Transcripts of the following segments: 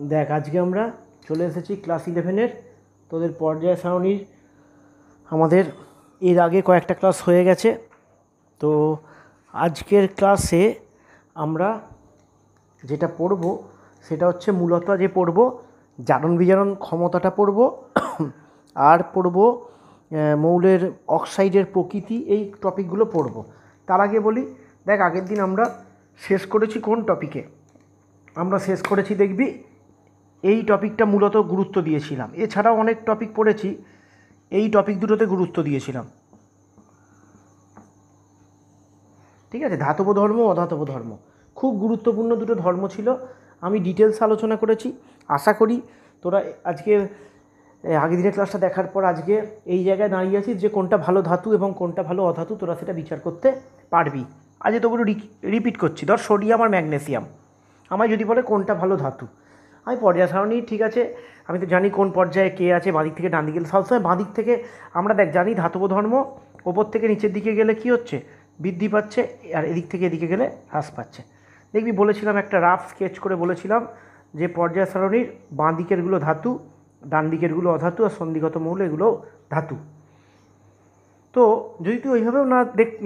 দেখ আজকে আমরা চলে এসেছি ক্লাস 11-এর তোদের পর্যায় সারণীর। আমাদের এর আগে কয়েকটা ক্লাস হয়ে গেছে, তো আজকের ক্লাসে আমরা যেটা পড়ব সেটা হচ্ছে মূলত যে পড়ব জারণ বিজারণ ক্ষমতাটা পড়ব, আর পড়ব মৌলের অক্সাইডের প্রকৃতি, এই টপিকগুলো পড়ব। তার আগে বলি, দেখ আগের দিন আমরা শেষ করেছি কোন টপিকে? আমরা শেষ করেছি দেখবি এই টপিকটা মূলত গুরুত্ব দিয়েছিলাম, এছাড়াও অনেক টপিক পড়েছি, এই টপিক দুটোতে গুরুত্ব দিয়েছিলাম। ঠিক আছে, ধাতব ধর্ম অধাতব ধর্ম খুব গুরুত্বপূর্ণ দুটো ধর্ম ছিল, আমি ডিটেলস আলোচনা করেছি। আশা করি তোরা আজকে আগের দিনের ক্লাসটা দেখার পর আজকে এই জায়গায় দাঁড়িয়ে আছিস যে কোনটা ভালো ধাতু এবং কোনটা ভালো অধাতু তোরা সেটা বিচার করতে পারবি। আজকে তোগুলো রিপিট করছি। ধর সোডিয়াম আর ম্যাগনেসিয়াম, আমায় যদি বলে কোনটা ভালো ধাতু, আমি পর্যায় সারণী ঠিক আছে, আমি তো জানি কোন পর্যায়ে কে আছে, বাঁদিক থেকে ডান দিকে গেলে সবসময় বাঁদিক থেকে আমরা দেখ জানি ধাতব ধর্ম ওপর থেকে নিচের দিকে গেলে কি হচ্ছে, বৃদ্ধি পাচ্ছে, আর এদিক থেকে এদিকে গেলে হ্রাস পাচ্ছে। দেখবি বলেছিলাম একটা রাফ স্কেচ করে বলেছিলাম যে পর্যায় সারণীর বাঁ দিকেরগুলো ধাতু, ডান দিকেরগুলো অধাতু, আর সন্ধিগত মৌল এগুলো ধাতু। তো যদি তুই ওইভাবেও না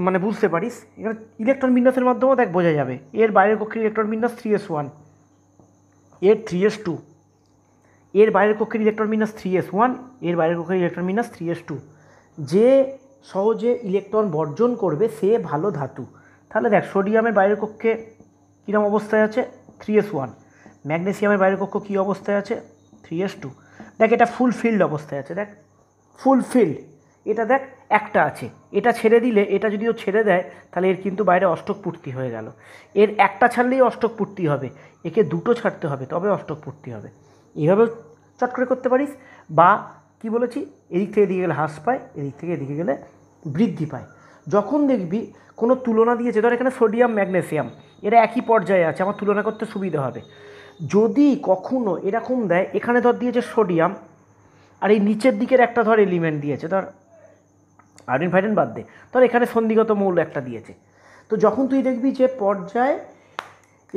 মানে বুঝতে পারিস, এখানে ইলেকট্রন বিন্যাসের মাধ্যমেও দেখ বোঝা যাবে। এর বাইরের কক্ষের ইলেকট্রন বিন্যাস 3s1, এর 3s2, এর বাইরের কক্ষের ইলেকট্রন বিন্যাস 3s1, এর বাইরের কক্ষের ইলেকট্রন বিন্যাস 3s2। যে সহজে ইলেকট্রন বর্জন করবে সে ভালো ধাতু। তাহলে দেখ সোডিয়ামের বাইরের কক্ষে কীরকম অবস্থায় আছে, 3s1। ম্যাগনেসিয়ামের বাইরের কক্ষ কী অবস্থায় আছে, 3s2। দেখ এটা ফুল ফিল্ড অবস্থায় আছে, দেখ ফুল ফিল্ড। এটা দেখ একটা আছে, এটা ছেড়ে দিলে, এটা যদিও ছেড়ে দেয় তাহলে এর কিন্তু বাইরে অষ্টক পূর্তি হয়ে গেল। এর একটা ছাড়লেই অষ্টক পূর্তি হবে, একে দুটো ছাড়তে হবে তবে অষ্টক পূর্তি হবে। এইভাবেও চট করে করতে পারিস। বা কি বলেছি, এদিক থেকে এদিকে গেলে হ্রাস পায়, এদিক থেকে এদিকে গেলে বৃদ্ধি পায়। যখন দেখবি কোনো তুলনা দিয়েছে, ধর এখানে সোডিয়াম ম্যাগনেসিয়াম এরা একই পর্যায়ে আছে, আমার তুলনা করতে সুবিধা হবে। যদি কখনো এরকম দেয়, এখানে ধর দিয়েছে সোডিয়াম, আর এই নিচের দিকের একটা ধর এলিমেন্ট দিয়েছে, ধর আয়োডিন ফাইডিন বাদ দে, ধর এখানে সন্ধিগত মৌল একটা দিয়েছে, তো যখন তুই দেখবি যে পর্যায়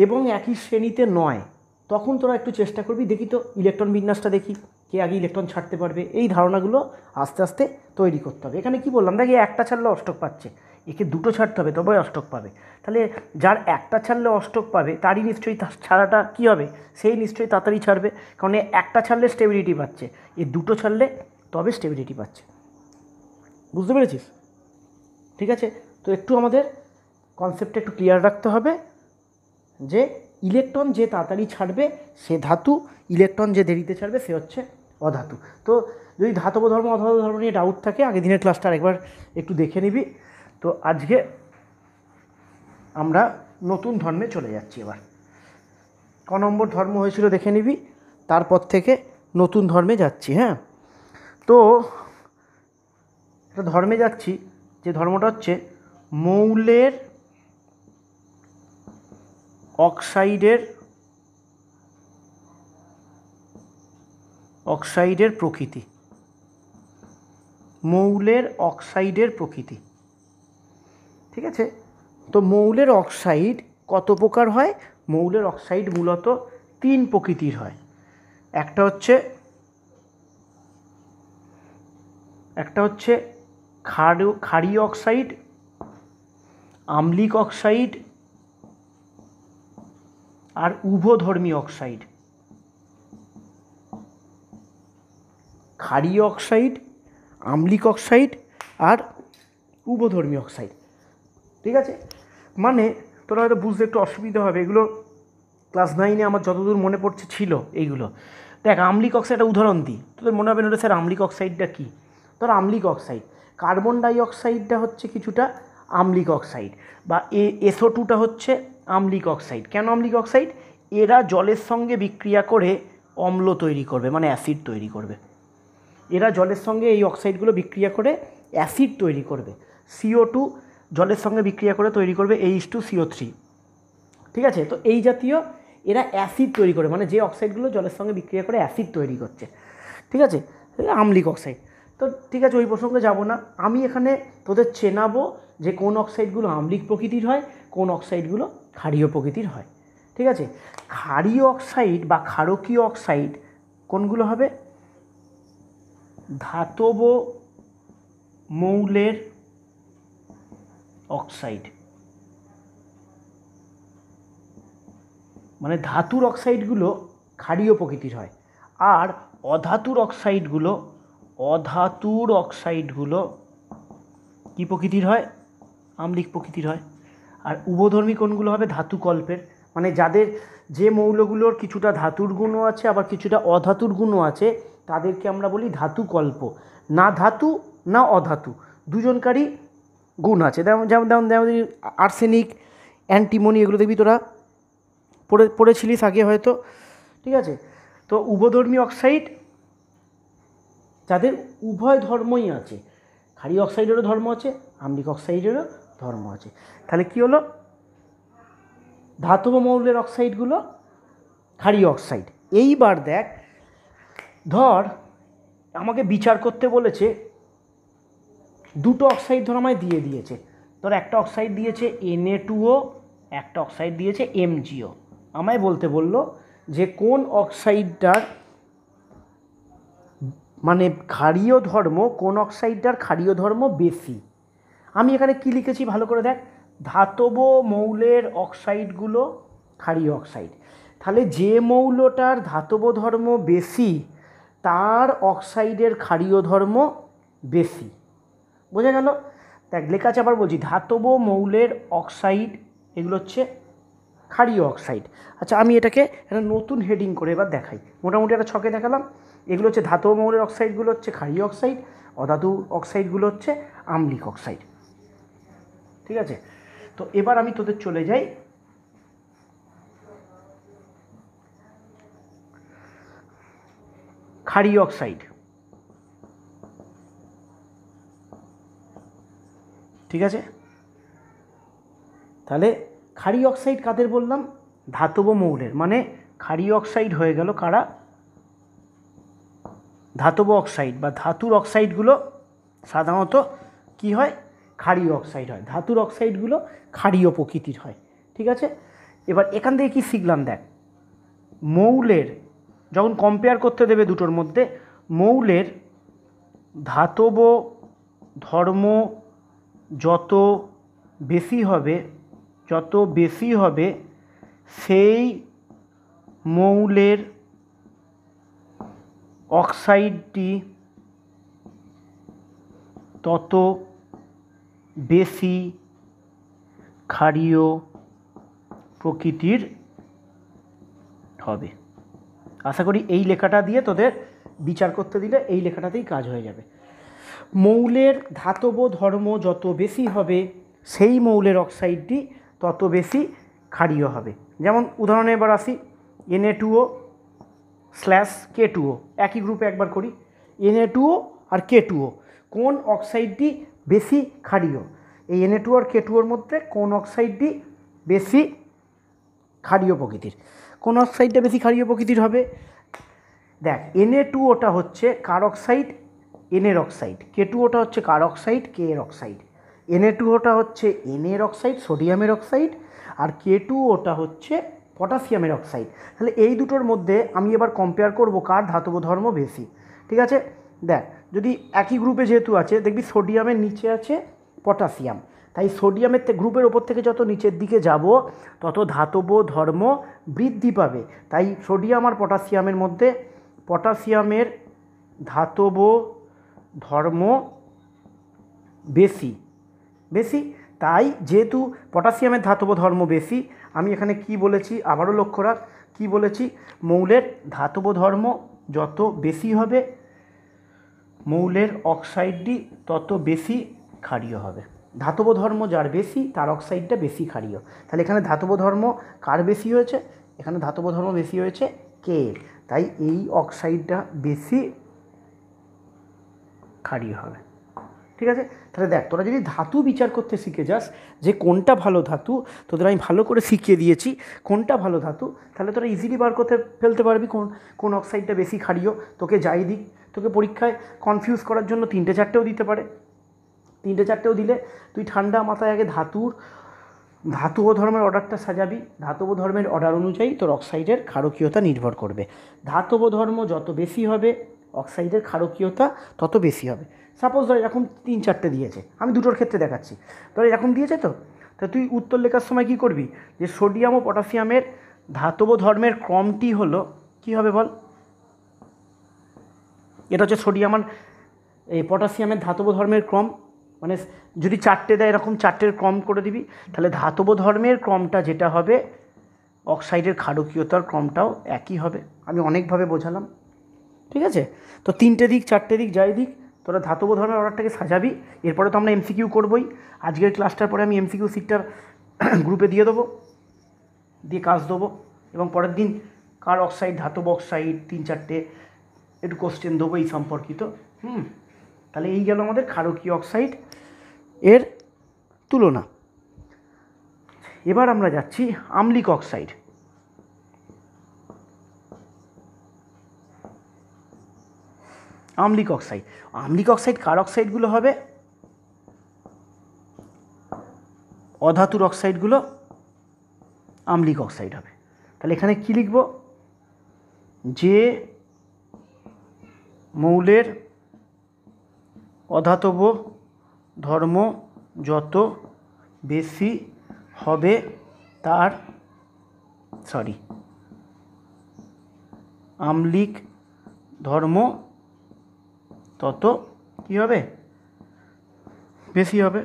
এবং একই শ্রেণীতে নয়, তখন তোরা একটু চেষ্টা করবি, দেখি তো ইলেকট্রন বিন্যাসটা দেখি, কে আগে ইলেকট্রন ছাড়তে পারবে, এই ধারণাগুলো আস্তে আস্তে তৈরি করতে হবে। এখানে কি বললাম, দেখি একটা ছাড়লে অষ্টক পাচ্ছে, একে দুটো ছাড়তে হবে তবে অষ্টক পাবে। তাহলে যার একটা ছাড়লে অষ্টক পাবে তারই নিশ্চয়ই ছাড়াটা কী হবে, সেই নিশ্চয়ই তাড়াতাড়ি ছাড়বে, কারণ একটা ছাড়লে স্টেবিলিটি পাচ্ছে, এ দুটো ছাড়লে তবে স্টেবিলিটি পাচ্ছে। বুঝতে পেরেছিস? ঠিক আছে, তো একটু আমাদের কনসেপ্টটা একটু ক্লিয়ার রাখতে হবে যে ইলেকট্রন যে তাড়াতাড়ি ছাড়বে সে ধাতু, ইলেকট্রন যে দেরিতে ছাড়বে সে হচ্ছে অধাতু। তো যদি ধাতব ধর্ম অধাতব ধর্ম নিয়ে ডাউট থাকে আগের দিনের ক্লাসটা আরেকবার একটু দেখে নিবি। তো আজকে আমরা নতুন ধর্মে চলে যাচ্ছি। এবার ক নম্বর ধর্ম হয়েছিল দেখে নিবি, তারপর থেকে নতুন ধর্মে যাচ্ছি। হ্যাঁ, তো একটা ধর্মে যাচ্ছি, যে ধর্মটা হচ্ছে মৌলের অক্সাইডের প্রকৃতি। মৌলের অক্সাইডের প্রকৃতি, ঠিক আছে। তো মৌলের অক্সাইড কত প্রকার হয়? মৌলের অক্সাইড মূলত তিন প্রকৃতির হয়। একটা হচ্ছে ক্ষারীয় অক্সাইড, আম্লিক অক্সাইড আর উভধর্মী অক্সাইড। ক্ষারীয় অক্সাইড, আম্লিক অক্সাইড আর উভধর্মী অক্সাইড। ঠিক আছে, মানে তোরা হয়তো বুঝতে একটু অসুবিধা হবে, এগুলো ক্লাস 9-এ আমার যতদূর মনে পড়ছে ছিল এইগুলো। দেখ আম্লিক অক্সাইডটা উদাহরণ দিই, তোদের মনে হবে না স্যার আম্লিক অক্সাইডটা কী? ধর আম্লিক অক্সাইড, কার্বন ডাইঅক্সাইডটা হচ্ছে কিছুটা আম্লিক অক্সাইড, বা SO2টা হচ্ছে আম্লিক অক্সাইড। কেন আম্লিক অক্সাইড? এরা জলের সঙ্গে বিক্রিয়া করে অম্ল তৈরি করবে, মানে অ্যাসিড তৈরি করবে। এরা জলের সঙ্গে এই অক্সাইডগুলো বিক্রিয়া করে অ্যাসিড তৈরি করবে। CO2 জলের সঙ্গে বিক্রিয়া করে তৈরি করবে H2CO3। ঠিক আছে, তো এই জাতীয় এরা অ্যাসিড তৈরি করে, মানে যে অক্সাইডগুলো জলের সঙ্গে বিক্রিয়া করে অ্যাসিড তৈরি করছে। ঠিক আছে, আম্লিক অক্সাইড। তো ঠিক আছে, ওই প্রসঙ্গে যাব না, আমি এখানে তোদের চেনাবো যে কোন অক্সাইডগুলো আম্লিক প্রকৃতির হয়, কোন অক্সাইডগুলো ক্ষারীয় প্রকৃতির হয়। ঠিক আছে। ক্ষারীয় অক্সাইড বা ক্ষারকীয় অক্সাইড কোনগুলো হবে? ধাতব মৌলের অক্সাইড, মানে ধাতুর অক্সাইডগুলো ক্ষারীয় প্রকৃতির হয়, আর অধাতুর অক্সাইডগুলো কী প্রকৃতির হয়? আম্লিক প্রকৃতির হয়। আর উভধর্মী কোনগুলো হবে? ধাতুকল্পের, মানে যাদের যে মৌলগুলোর কিছুটা ধাতুর গুণও আছে আবার কিছুটা অধাতুর গুণও আছে তাদেরকে আমরা বলি ধাতুকল্প। না ধাতু না অধাতু, দুজনকারই গুণ আছে। যেমন আর্সেনিক, অ্যান্টিমনি, এগুলো দেখবি তোরা পড়েছিলিস আগে হয়তো, ঠিক আছে। তো উভধর্মী অক্সাইড যাদের উভয় ধর্মই আছে, ক্ষারীয় অক্সাইডেরও ধর্ম আছে, আম্লিক অক্সাইডেরও ধর্ম আছে। তাহলে কি হলো? ধাতব মৌলের অক্সাইডগুলো ক্ষারীয় অক্সাইড। এইবার দেখ, ধর আমাকে বিচার করতে বলেছে, দুটো অক্সাইড ধর আমায় দিয়েছে। ধর একটা অক্সাইড দিয়েছে Na2O, একটা অক্সাইড দিয়েছে MgO। আমায় বলতে বললো যে কোন অক্সাইডটার মানে ক্ষারীয় ধর্ম, কোন অক্সাইডটার ক্ষারীয় ধর্ম বেশি। আমি এখানে কি লিখেছি ভালো করে দেখ, ধাতব মৌলের অক্সাইডগুলো ক্ষারীয় অক্সাইড। তাহলে যে মৌলটার ধাতব ধর্ম বেশি তার অক্সাইডের ক্ষারীয় ধর্ম বেশি। বোঝা গেল? দেখ লেখা আছে, আবার বলছি, ধাতব মৌলের অক্সাইড এগুলো হচ্ছে ক্ষারীয় অক্সাইড। আচ্ছা, আমি এটাকে একটা নতুন হেডিং করে এবার দেখাই। মোটামুটি একটা ছকে দেখালাম। এগুলো হচ্ছে ধাতব মৌলের অক্সাইডগুলো হচ্ছে ক্ষারীয় অক্সাইড, অধাতু অক্সাইডগুলো হচ্ছে আম্লিক অক্সাইড। ঠিক আছে? তো এবার আমি তোদের চলে যাই ক্ষারীয় অক্সাইড। ঠিক আছে, তাহলে ক্ষারীয় অক্সাইড কাদের বললাম? ধাতব মৌলের, মানে ক্ষারীয় অক্সাইড হয়ে গেল কারা? ধাতব অক্সাইড বা ধাতুর অক্সাইডগুলো সাধারণত কি হয়? ক্ষারীয় অক্সাইড হয়। ধাতুর অক্সাইডগুলো ক্ষারীয় প্রকৃতির হয়। ঠিক আছে, এবার এখান থেকে কি শিখলাম দেখ, মৌলের যখন কম্পেয়ার করতে দেবে দুটোর মধ্যে, মৌলের ধাতব ধর্ম যত বেশি হবে সেই মৌলের অক্সাইডটি তত বেশি ক্ষারীয় প্রকৃতির হবে। আশা করি এই লেখাটা দিয়ে তোদের বিচার করতে দিলে এই লেখাটাতেই কাজ হয়ে যাবে। মৌলের ধাতব ধর্ম যত বেশি হবে সেই মৌলের অক্সাইডটি তত বেশি ক্ষারীয় হবে। যেমন উদাহরণে এবার আসি, Na2O/K2O, একই গ্রুপে একবার করি। Na2O আর K2O, কোন অক্সাইডটি বেশি ক্ষারীয়? এই Na2O আর K2Oর মধ্যে কোন অক্সাইডটি বেশি ক্ষারীয় প্রকৃতির? কোন অক্সাইডটা বেশি ক্ষারীয় প্রকৃতির হবে? দেখ, Na2Oটা হচ্ছে কার অক্সাইড? N এর অক্সাইড। K2Oটা হচ্ছে কার অক্সাইড? K এর অক্সাইড। Na2Oটা হচ্ছে Na এর অক্সাইড, সোডিয়ামের অক্সাইড, আর K2Oটা হচ্ছে পটাশিয়ামের অক্সাইড। তাহলে এই দুটোর মধ্যে আমি এবার কম্পেয়ার করব কার ধাতব ধর্ম বেশি। ঠিক আছে, দেখ, যদি একই গ্রুপে যেহেতু আছে, দেখবি সোডিয়ামের নিচে আছে পটাশিয়াম, তাই সোডিয়ামের গ্রুপের ওপর থেকে যত নিচের দিকে যাব তত ধাতব ধর্ম বৃদ্ধি পাবে। তাই সোডিয়াম আর পটাশিয়ামের মধ্যে পটাশিয়ামের ধাতব ধর্ম বেশি। তাই যেহেতু পটাশিয়ামের ধাতব ধর্ম বেশি, আমি এখানে কি বলেছি আবারও লক্ষ্য রাখ, কি বলেছি? মৌলের ধাতব ধর্ম যত বেশি হবে মৌলের অক্সাইডটি তত বেশি ক্ষারীয় হবে। ধাতব ধর্ম যার বেশি তার অক্সাইডটা বেশি ক্ষারীয়। তাহলে এখানে ধাতব ধর্ম কার বেশি হয়েছে? এখানে ধাতব ধর্ম বেশি হয়েছে কে, তাই এই অক্সাইডটা বেশি ক্ষারীয় হবে। ঠিক আছে, তাহলে দেখ, তোরা যদি ধাতু বিচার করতে শিখে যাস যে কোনটা ভালো ধাতু, তোদের আমি ভালো করে শিখিয়ে দিয়েছি কোনটা ভালো ধাতু, তাহলে তোরা ইজিলি বার করতে ফেলতে পারবি কোন অক্সাইডটা বেশি ক্ষারীয়। তোকে যাই দিক, তোকে পরীক্ষায় কনফিউজ করার জন্য 3-4টেও দিতে পারে। 3-4টেও দিলে তুই ঠান্ডা মাথায় আগে ধাতুর ধাতব ধর্মের অর্ডারটা সাজাবি, ধাতব ধর্মের অর্ডার অনুযায়ী তোর অক্সাইডের ক্ষারকীয়তা নির্ভর করবে। ধাতব ধর্ম যত বেশি হবে অক্সাইডের ক্ষারকীয়তা তত বেশি হবে। সাপোজ ধর এরকম 3-4টে দিয়েছে, আমি দুটোর ক্ষেত্রে দেখাচ্ছি। ধর এরকম দিয়েছে তো তুই উত্তর লেখার সময় কী করবি, যে সোডিয়াম ও পটাশিয়ামের ধাতব ধর্মের ক্রমটি হলো কী হবে বল, এটা হচ্ছে সোডিয়াম আর এই পটাশিয়ামের ধাতব ধর্মের ক্রম, মানে যদি 4টে দেয় এরকম 4টের ক্রম করে দিবি, তাহলে ধাতব ধর্মের ক্রমটা যেটা হবে অক্সাইডের ক্ষারকীয়তার ক্রমটাও একই হবে। আমি অনেকভাবে বোঝালাম, ঠিক আছে? তো 3টে দিক 4টে দিক যাই দিক তোরা ধাতব ধর্মের অর্ডারটাকে সাজাবি। এরপরে তো আমরা এমসিকিউ করবই, আজকের ক্লাসটার পরে আমি এমসিকিউ সিটটা গ্রুপে দিয়ে দেবো, দিয়ে কাজ দেবো, এবং পরের দিন কার অক্সাইড ধাতব অক্সাইড 3-4টে একটু কোশ্চেন দেবো এই সম্পর্কিত। তাহলে এই গেল আমাদের ক্ষারকীয় অক্সাইড এর তুলনা। এবার আমরা যাচ্ছি আম্লিক অক্সাইড। আম্লিক অক্সাইড, আম্লিক অক্সাইড কার অক্সাইডগুলো হবে, অধাতুর অক্সাইডগুলো আম্লিক অক্সাইড হবে। তাহলে এখানে কি লিখব, যে মৌলের অধাতব ধর্ম যত বেশি হবে তার আম্লিক ধর্ম তত কী হবে, বেশি হবে।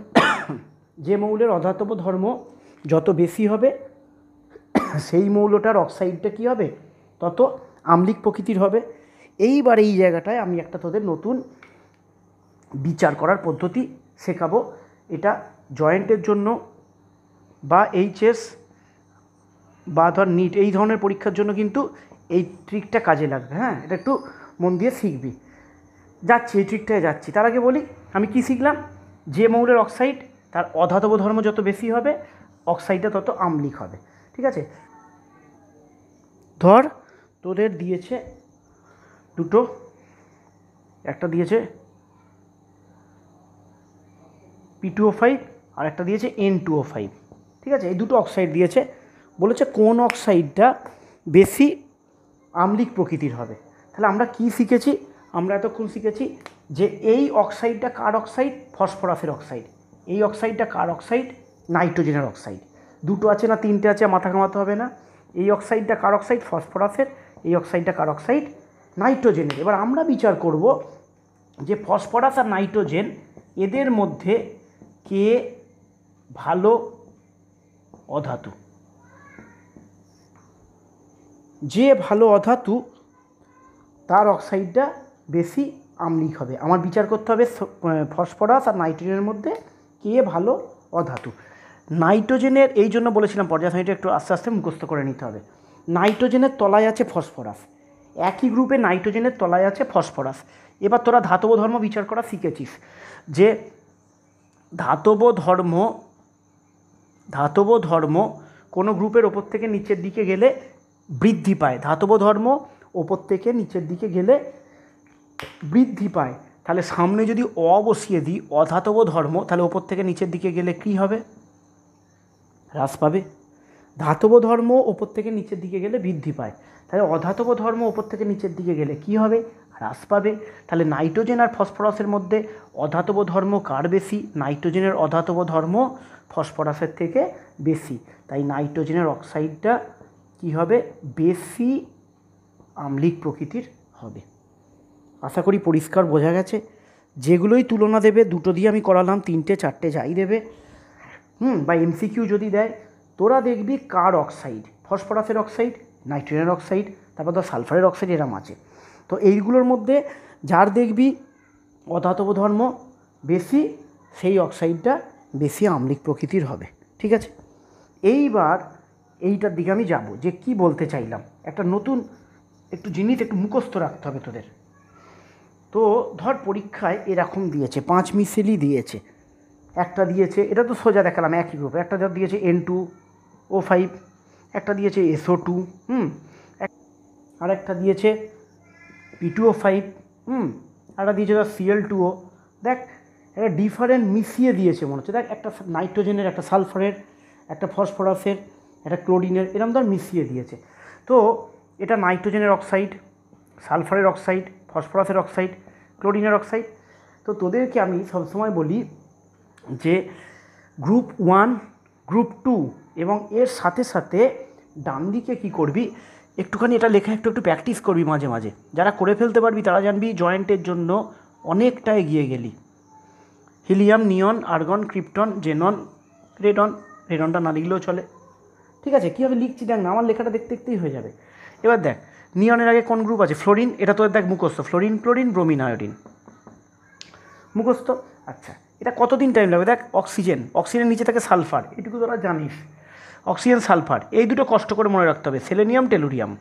যে মৌলের অধাতব ধর্ম যত বেশি হবে সেই মৌলটার অক্সাইডটা কী হবে, তত আম্লিক প্রকৃতির হবে। এইবার এই জায়গাটায় আমি একটা তোদের নতুন বিচার করার পদ্ধতি শেখাবো। এটা জয়েন্টের জন্য বা এইচএস বা ধর নিট এই ধরনের পরীক্ষার জন্য কিন্তু এই ট্রিকটা কাজে লাগবে। হ্যাঁ, এটা একটু মন দিয়ে শিখবি। যাচ্ছি, এই ট্রিকটায় যাচ্ছি। তার আগে বলি আমি কি শিখলাম, যে মৌলের অক্সাইড তার অধাতব ধর্ম যত বেশি হবে অক্সাইডটা তত আম্লিক হবে। ঠিক আছে, ধর তোদের দিয়েছে দুটো, একটা দিয়েছে P2O5 আর একটা দিয়েছে N2O5। ঠিক আছে, এই দুটো অক্সাইড দিয়েছে, বলেছে কোন অক্সাইডটা বেশি আম্লিক প্রকৃতির হবে। তাহলে আমরা কি শিখেছি, আমরা এতক্ষণ শিখেছি যে এই অক্সাইডটা কার অক্সাইড, ফসফরাসের অক্সাইড। এই অক্সাইডটা কার অক্সাইড, নাইট্রোজেনের অক্সাইড। দুটো আছে না 3টে আছে, মাথা ঘামাতে হবে না। এই অক্সাইডটা কার অক্সাইড, ফসফরাসের। এই অক্সাইডটা কার অক্সাইড, নাইট্রোজেনের। এবার আমরা বিচার করব যে ফসফরাস আর নাইট্রোজেন এদের মধ্যে কে ভালো অধাতু। যে ভালো অধাতু তার অক্সাইডটা বেশি আম্লিক হবে। আমার বিচার করতে হবে ফসফরাস আর নাইট্রোজেনের মধ্যে কে ভালো অধাতু। নাইট্রোজেনের এই জন্য বলেছিলাম পর্যায়সারণীটা একটু আস্তে আস্তে মুখস্থ করে নিতে হবে। নাইট্রোজেনের তলায় আছে ফসফরাস, একই গ্রুপে নাইট্রোজেনের তলায় আছে ফসফরাস। এবার তোরা ধাতব ধর্ম বিচার করা শিখেছিস যে ধাতব ধর্ম কোনো গ্রুপের ওপর থেকে নিচের দিকে গেলে বৃদ্ধি পায়। ধাতব ধর্ম ওপর থেকে নিচের দিকে গেলে বৃদ্ধি পায়। তাহলে সামনে যদি বসিয়ে দিই অধাতব ধর্ম, তাহলে ওপর থেকে নিচের দিকে গেলে কী হবে, হ্রাস পাবে। ধাতব ধর্ম ওপর থেকে নিচের দিকে গেলে বৃদ্ধি পায়, তাহলে অধাতব ধর্ম ওপর থেকে নিচের দিকে গেলে কী হবে, হ্রাস পাবে। তাহলে নাইট্রোজেন আর ফসফরাসের মধ্যে অধাতব ধর্ম কার বেশি, নাইট্রোজেনের অধাতব ধর্ম ফসফরাসের থেকে বেশি। তাই নাইট্রোজেনের অক্সাইডটা কী হবে, বেশি আম্লিক প্রকৃতির হবে। আশা করি পরিষ্কার বোঝা গেছে। যেগুলোই তুলনা দেবে, দুটো দিয়ে আমি করালাম, 3টে 4টে যাই দেবে বা এমসিকিউ যদি দেয়, তোরা দেখবি কার অক্সাইড, ফসফরাসের অক্সাইড, নাইট্রোজেনের অক্সাইড, তারপর ধর সালফারের অক্সাইড, এরম আছে। তো এইগুলোর মধ্যে যার দেখবি অধাতব ধর্ম বেশি, সেই অক্সাইডটা বেশি আম্লিক প্রকৃতির হবে। ঠিক আছে, এইবার এইটার দিকে আমি যাব যে কি বলতে চাইলাম। একটা নতুন একটু জিনিস একটু মুখস্থ রাখতে হবে তোদের। তো ধর পরীক্ষায় এরকম দিয়েছে 5 মিশেলি দিয়েছে, একটা দিয়েছে, এটা তো সোজা দেখালাম একই গ্রুপে, একটা ধর দিয়েছে N2O5, একটা দিয়েছে SO2, আর একটা দিয়েছে P2O5, একটা দিয়েছে ধর Cl2O। দেখ একটা ডিফারেন্ট মিশিয়ে দিয়েছে মনে হচ্ছে, দেখ একটা নাইট্রোজেনের, একটা সালফারের, একটা ফসফরাসের, একটা ক্লোরিনের, এরকম ধর মিশিয়ে দিয়েছে। তো এটা নাইট্রোজেনের অক্সাইড, সালফারের অক্সাইড, ফসফরাসের অক্সাইড, ক্লোরিনের অক্সাইড। তো তোদেরকে আমি সবসময় বলি যে গ্রুপ 1, গ্রুপ 2 এবং এর সাথে সাথে ডান দিকে কী করবি, একটুখানি এটা লেখা একটু প্র্যাকটিস করবি মাঝে মাঝে। যারা করে ফেলতে পারবি তারা জানবি জয়েন্টের জন্য অনেকটা এগিয়ে গেলি। হিলিয়াম, নিয়ন, আর্গন, ক্রিপ্টন, জেনন, রেডন, রেডনটা না লিখলেও চলে, ঠিক আছে। কীভাবে লিখছি দেখ না, আমার লেখাটা দেখতে দেখতেই হয়ে যাবে। এবার দেখ নিয়নের আগে কোন গ্রুপ আছে, ফ্লোরিন, এটা তোর দেখ মুখস্থ, ফ্লোরিন, ক্লোরিন, ব্রোমিন, আয়োডিন, মুখস্থ। আচ্ছা এটা কতদিন টাইম লাগবে দেখ, অক্সিজেন, অক্সিজেনের নিচে থাকে সালফার, এটুকু তোরা জানিস, অক্সিজেন সালফার, এই দুটো কষ্ট করে মনে রাখতে হবে, সেলেনিয়াম টেলুরিয়াম,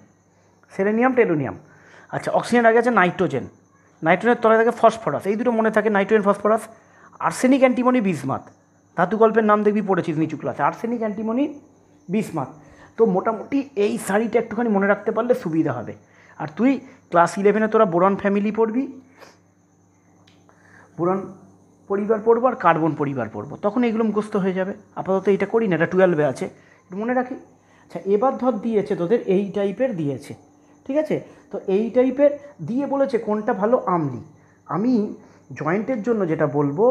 সেলেনিয়াম টেলুরিয়াম। আচ্ছা অক্সিজেন আগে আছে নাইট্রোজেন, নাইট্রোজেনের তলায় থাকে ফসফরাস, এই দুটো মনে থাকে, nitrogen phosphorus. Arsenic, antimony, bismuth, ধাতু গল্পের নাম দেখবি পড়েছিস নিচু ক্লাসে, আর্সেনিক, অ্যান্টিমনি, বিসমাথ। তো মোটামুটি এই সারিটা একটুখানি মনে রাখতে পারলে সুবিধা হবে। আর তুই ক্লাস 11-এ তোরা বোরন ফ্যামিলি পড়বি, বোরন পরিবার পড়বো আর কার্বন পরিবার পড়বো, তখন এগুলো মুখস্থ হয়ে যাবে। আপাতত এটা করি না, এটা 12-এ আছে, মনে রাখি। আচ্ছা এবার ধর দিয়েছে তোদের এই টাইপের দিয়েছে, ঠিক আছে। তো এই টাইপের দিয়ে বলেছে কোনটা ভালো আমলি। আমি জয়েন্টের জন্য যেটা বলবো,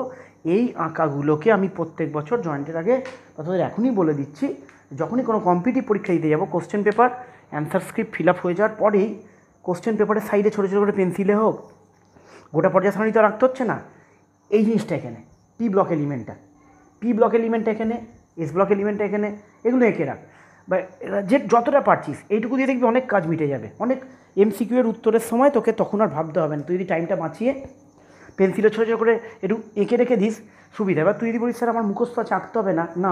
এই আঁকাগুলোকে আমি প্রত্যেক বছর জয়েন্টের আগে তোদের এখনই বলে দিচ্ছি, যখনই কোনো কম্পিটিটিভ পরীক্ষা দিতে যাবো, question paper answer script fill up হয়ে যাওয়ার পরেই কোশ্চেন পেপারের সাইডে ছোটো ছোটো করে পেন্সিলে হোক, গোটা পর্যায় সারণী তো রাখতে হচ্ছে না, এই জিনিসটা এখানে পি ব্লক এলিমেন্টটা, পি ব্লক এলিমেন্টটা এখানে, এস ব্লক এলিমেন্টটা এখানে, এগুলো এঁকে রাখ বা যে যতটা পারছিস এইটুকু দিয়ে দেখবি অনেক কাজ মিটে যাবে। অনেক এমসিকিউ এর উত্তরের সময় তোকে তখন আর ভাবতে হবে না, তুই যদি টাইমটা বাঁচিয়ে পেন্সিলে ছোটো ছোটো করে একটু এঁকে রেখে দিস সুবিধা। এবার তুই যদি বলিস স্যার আমার মুখস্থ আছে আঁকতে হবে না, না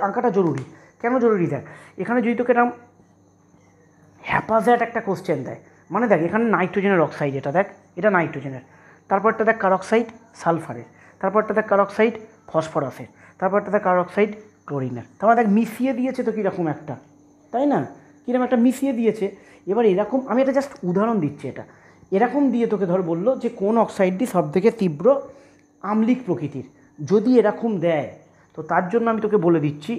আঁকাটা জরুরি। কেন জরুরি দেখ, এখানে যদি তোকে এরকম হ্যাপাজ্যাট একটা কোশ্চেন দেয়, মানে দেখ এখানে নাইট্রোজেনের অক্সাইড, এটা দেখ এটা নাইট্রোজেনের, তারপরটা দেখ কার অক্সাইড, সালফারের, তারপরটা দেখ কার অক্সাইড, ফসফরাসের, তারপরটা দেখ কার অক্সাইড, ক্লোরিনের। তারপর দেখ মিশিয়ে দিয়েছে তো কীরকম একটা, তাই না, কীরকম একটা মিশিয়ে দিয়েছে। এবার এরকম আমি এটা জাস্ট উদাহরণ দিচ্ছি, এটা এরকম দিয়ে তোকে ধর বললো যে কোন অক্সাইডটি সবথেকে তীব্র আম্লিক প্রকৃতির, যদি এরকম দেয় তো তার জন্য আমি তোকে বলে দিচ্ছি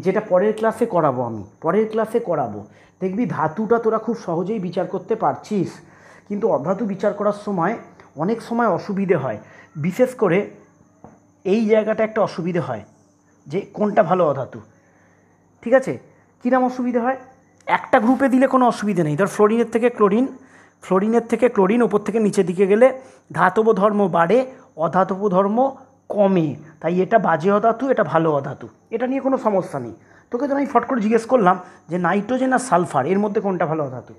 যেটা পরের ক্লাসে করাবো, আমি পরের ক্লাসে করাবো, দেখবি ধাতুটা তোরা খুব সহজেই বিচার করতে পারছিস, কিন্তু অধাতু বিচার করার সময় অনেক সময় অসুবিধে হয়, বিশেষ করে এই জায়গাটা একটা অসুবিধে হয় যে কোনটা ভালো অধাতু, ঠিক আছে। কিরম অসুবিধে হয়, একটা গ্রুপে দিলে কোনো অসুবিধে নেই, ধর ফ্লোরিনের থেকে ক্লোরিন, ফ্লোরিনের থেকে ক্লোরিন ওপর থেকে নিচের দিকে গেলে ধাতব ধর্ম বাড়ে, অধাতব ধর্ম কমে, তাই এটা বাজে অধাতু, এটা ভালো অধাতু, এটা নিয়ে কোনো সমস্যা নেই। তোকে তো আমি ফট করে জিজ্ঞেস করলাম যে নাইট্রোজেন আর সালফার এর মধ্যে কোনটা ভালো অধাতু,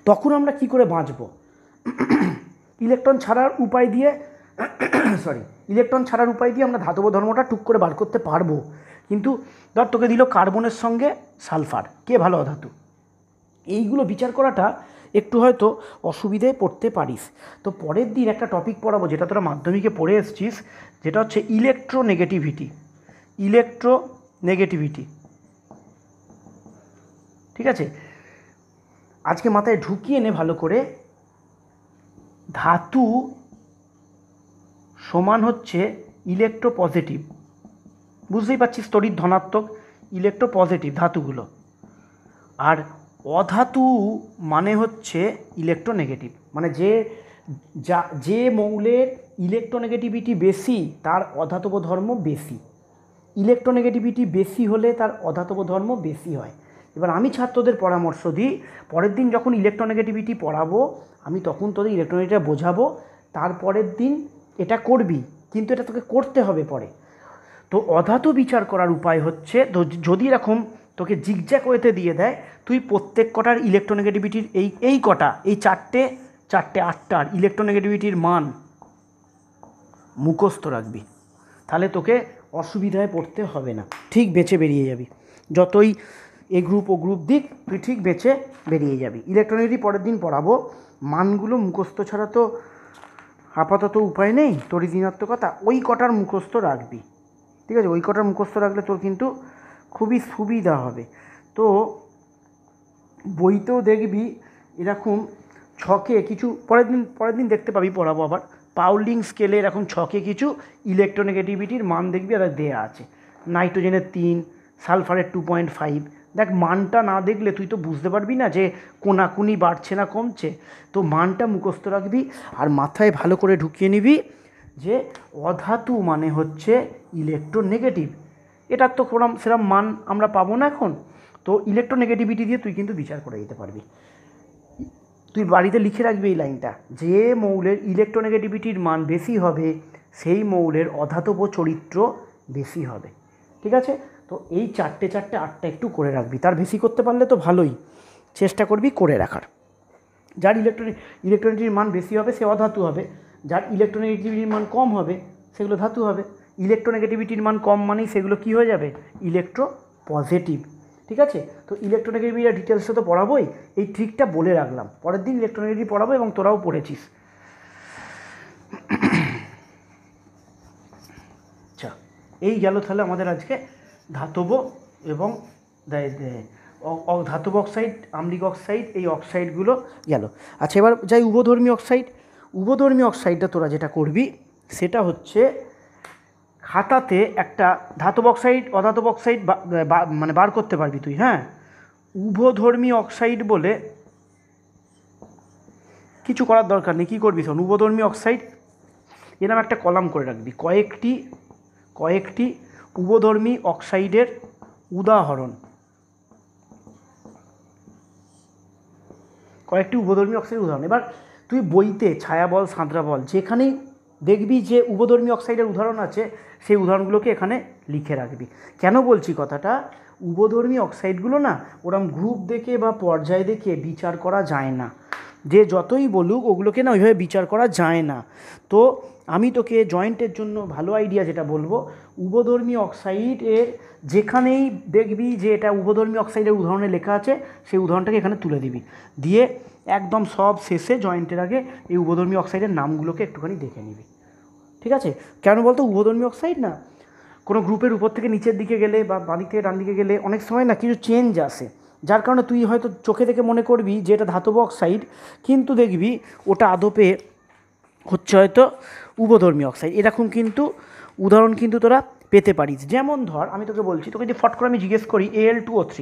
তখন আমরা কি করে বাঁচবো, ইলেকট্রন ছাড়ার উপায় দিয়ে ইলেকট্রন ছাড়ার উপায় দিয়ে আমরা ধাতব ধর্মটা টুক করে বার করতে পারবো। কিন্তু ধর তোকে দিল কার্বনের সঙ্গে সালফার, কে ভালো অধাতু, এইগুলো বিচার করাটা একটু হয়তো অসুবিধায় পড়তে পারিস। তো পরের দিন একটা টপিক পড়াবো যেটা তোরা মাধ্যমিকে পড়ে এসছিস, যেটা হচ্ছে ইলেকট্রোনেগেটিভিটি, ঠিক আছে। আজকে মাথায় ঢুকিয়ে নে ভালো করে, ধাতু সমান হচ্ছে ইলেকট্রোপজিটিভ, বুঝতেই পারছিস, তড়িৎ ধনাত্মক, ইলেকট্রোপজিটিভ ধাতুগুলো, আর অধাতু মানে হচ্ছে ইলেকট্রোনেগেটিভ, মানে যে মৌলের ইলেকট্রোনেগেটিভিটি বেশি তার অধাতব ধর্ম বেশি, ইলেকট্রোনেগেটিভিটি বেশি হলে তার অধাতব ধর্ম বেশি হয়। এবার আমি ছাত্রদের পরামর্শ দিই, পরের দিন যখন ইলেকট্রোনেগেটিভিটি পড়াবো আমি তখন তোদের ইলেকট্রোনেগেটিভিটি বোঝাবো, তারপরের দিন এটা করবি, কিন্তু এটা তোকে করতে হবে পরে। তো অধাতু বিচার করার উপায় হচ্ছে, যদি এরকম তোকে জিগজ্যাগ ওয়েতে দিয়ে দেয়, তুই প্রত্যেক কটার ইলেকট্রোনেগেটিভিটির এই চারটে 8টার ইলেকট্রোনেগেটিভিটির মান মুখস্থ রাখবি, তাহলে তোকে অসুবিধায় পড়তে হবে না, ঠিক বেঁচে বেরিয়ে যাবি। যতই এ গ্রুপ ও গ্রুপ দিক তুই ঠিক বেঁচে বেরিয়ে যাবি। ইলেকট্রোনেগেটিভ পরের দিন পড়াবো, মানগুলো মুখস্থ ছাড়া তো আপাতত উপায় নেই, তড়িৎ ঋণাত্মকতা ওই কটার মুখস্থ রাখবি, ঠিক আছে। ওই কটার মুখস্থ রাখলে তোর কিন্তু খুবই সুবিধা হবে। তো বইতেও দেখবি এরকম ছকে কিছু পরের দিন দেখতে পাবি, পড়াবো আবার পাউলিং স্কেলে এরকম ছকে কিছু ইলেকট্রোনেগেটিভিটির মান দেখবি আর দেয়া আছে। নাইট্রোজেনের 3, সালফারের 2.5। দেখ মানটা না দেখলে তুই তো বুঝতে পারবি না যে কোনাকুনি বাড়ছে না কমছে। তো মানটা মুখস্থ রাখবি আর মাথায় ভালো করে ঢুকিয়ে নিবি যে অধাতু মানে হচ্ছে ইলেকট্রোনেগেটিভ। এটার তো সেরকম মান আমরা পাবো না এখন। তো ইলেকট্রোনেগেটিভিটি দিয়ে তুই কিন্তু বিচার করে দিতে পারবি। তুই বাড়িতে লিখে রাখবি এই লাইনটা, যে মৌলের ইলেকট্রোনেগেটিভিটির মান বেশি হবে সেই মৌলের অধাতব চরিত্র বেশি হবে। ঠিক আছে? তো এই 4টে 8টা একটু করে রাখবি, তার বেশি করতে পারলে তো ভালোই, চেষ্টা করবি করে রাখার। যার ইলেকট্রোনেগেটিভিটির মান বেশি হবে সে অধাতু হবে, যার ইলেকট্রোনেগেটিভিটির মান কম হবে সেগুলো ধাতু হবে। ইলেকট্রোনেগেটিভিটির মান কম মানেই সেগুলো কী হয়ে যাবে? Electro positive. ঠিক আছে? তো ইলেকট্রোনেগেটিভিটির ডিটেলসে তো পড়াবোই, এই ট্রিকটা বলে রাখলাম, পরের দিন ইলেকট্রোনেগেটিভ পড়াবো এবং তোরাও পড়েছিস। আচ্ছা, এই গেল তাহলে আমাদের আজকে ধাতব এবং ধাতব অক্সাইড, আম্লিক অক্সাইড, এই অক্সাইডগুলো গেল। আচ্ছা, এবার যাই উভধর্মী অক্সাইড। উভধর্মী অক্সাইডটা তোরা যেটা করবি সেটা হচ্ছে খাতাতে একটা ধাতব অক্সাইড অধাতব অক্সাইড মানে বার করতে পারবি তুই। হ্যাঁ, উভধর্মী অক্সাইড বলে কিছু করার দরকার নেই। কী করবি শোন, উভধর্মী অক্সাইড এরকম একটা কলাম করে রাখবি, কয়েকটি উভধর্মী অক্সাইডের উদাহরণ, কয়েকটি উভধর্মী অক্সাইডের উদাহরণ। এবার তুই বইতে ছায়া বল, সাঁতরা বল, যেখানেই দেখবি যে উভধর্মী অক্সাইডের উদাহরণ আছে সেই উদাহরণগুলোকে এখানে লিখে রাখবি। কেন বলছি কথাটা, উভধর্মী অক্সাইডগুলো না ওরম গ্রুপ দেখে বা পর্যায় দেখে বিচার করা যায় না, যে যতই বলুক ওগুলোকে না ওইভাবে বিচার করা যায় না। তো আমি তোকে জয়েন্টের জন্য ভালো আইডিয়া যেটা বলবো, উভধর্মী অক্সাইডের যেখানেই দেখবি যে এটা উভধর্মী অক্সাইডের উদাহরণে লেখা আছে সেই উদাহরণটাকে এখানে তুলে দিবি, দিয়ে একদম সব শেষে জয়েন্টের আগে এই উভধর্মী অক্সাইডের নামগুলোকে একটুখানি দেখে নিবি। ঠিক আছে? কেন বলতো, উভধর্মী অক্সাইড না কোনো গ্রুপের উপর থেকে নিচের দিকে গেলে বা বাঁদিক থেকে ডান দিকে গেলে অনেক সময় না কিছু চেঞ্জ আসে, যার কারণে তুই হয়তো চোখে দেখে মনে করবি যে এটা ধাতব অক্সাইড, কিন্তু দেখবি ওটা আদপে হচ্ছে হয়তো উভধর্মী অক্সাইড। এরকম কিন্তু উদাহরণ কিন্তু তোরা পেতে পারিস। যেমন ধর আমি তোকে বলছি, তোকে যদি ফট করে আমি জিজ্ঞেস করি Al2O3,